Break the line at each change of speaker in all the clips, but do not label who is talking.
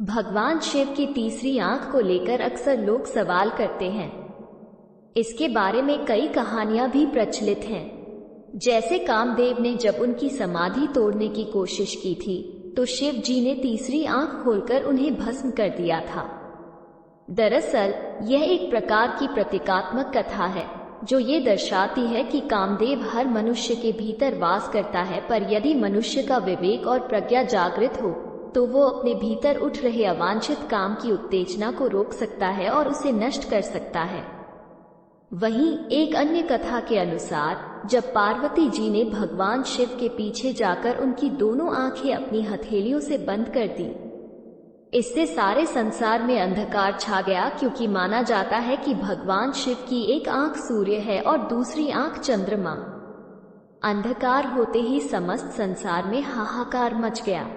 भगवान शिव की तीसरी आंख को लेकर अक्सर लोग सवाल करते हैं। इसके बारे में कई कहानियां भी प्रचलित हैं। जैसे कामदेव ने जब उनकी समाधि तोड़ने की कोशिश की थी तो शिव जी ने तीसरी आंख खोलकर उन्हें भस्म कर दिया था। दरअसल यह एक प्रकार की प्रतीकात्मक कथा है जो ये दर्शाती है कि कामदेव हर मनुष्य के भीतर वास करता है, पर यदि मनुष्य का विवेक और प्रज्ञा जागृत हो तो वो अपने भीतर उठ रहे अवांछित काम की उत्तेजना को रोक सकता है और उसे नष्ट कर सकता है। वहीं एक अन्य कथा के अनुसार जब पार्वती जी ने भगवान शिव के पीछे जाकर उनकी दोनों आंखें अपनी हथेलियों से बंद कर दी, इससे सारे संसार में अंधकार छा गया, क्योंकि माना जाता है कि भगवान शिव की एक आंख सूर्य है और दूसरी आंख चंद्रमा। अंधकार होते ही समस्त संसार में हाहाकार मच गया।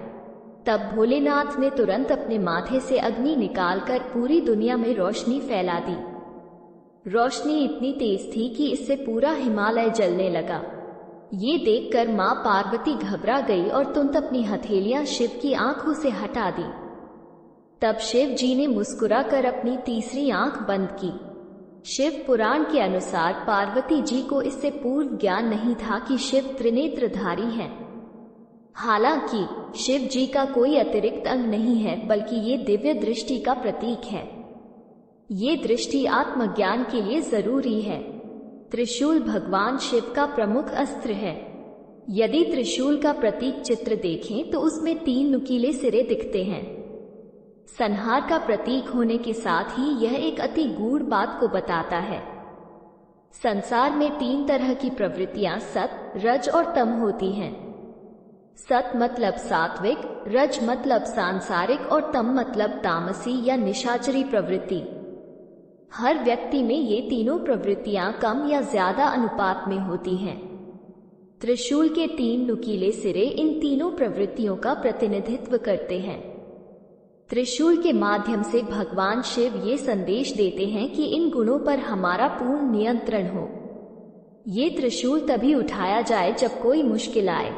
तब भोलेनाथ ने तुरंत अपने माथे से अग्नि निकालकर पूरी दुनिया में रोशनी फैला दी। रोशनी इतनी तेज थी कि इससे पूरा हिमालय जलने लगा। ये देखकर मां पार्वती घबरा गई और तुरंत अपनी हथेलियां शिव की आंखों से हटा दी। तब शिव जी ने मुस्कुराकर अपनी तीसरी आंख बंद की। शिव पुराण के अनुसार पार्वती जी को इससे पूर्व ज्ञान नहीं था कि शिव त्रिनेत्रधारी हैं। हालांकि शिव जी का कोई अतिरिक्त अंग नहीं है, बल्कि ये दिव्य दृष्टि का प्रतीक है। ये दृष्टि आत्मज्ञान के लिए जरूरी है। त्रिशूल भगवान शिव का प्रमुख अस्त्र है। यदि त्रिशूल का प्रतीक चित्र देखें तो उसमें 3 नुकीले सिरे दिखते हैं। संहार का प्रतीक होने के साथ ही यह एक अति गूढ़ बात को बताता है। संसार में 3 तरह की प्रवृत्तियां सत, रज और तम होती हैं। सत मतलब सात्विक, रज मतलब सांसारिक और तम मतलब तामसी या निशाचरी प्रवृत्ति। हर व्यक्ति में ये तीनों प्रवृत्तियां कम या ज्यादा अनुपात में होती हैं। त्रिशूल के 3 नुकीले सिरे इन तीनों प्रवृत्तियों का प्रतिनिधित्व करते हैं। त्रिशूल के माध्यम से भगवान शिव ये संदेश देते हैं कि इन गुणों पर हमारा पूर्ण नियंत्रण हो। ये त्रिशूल तभी उठाया जाए जब कोई मुश्किल आए,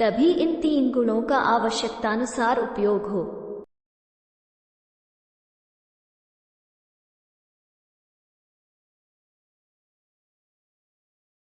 तभी इन 3 गुणों का आवश्यकतानुसार उपयोग हो।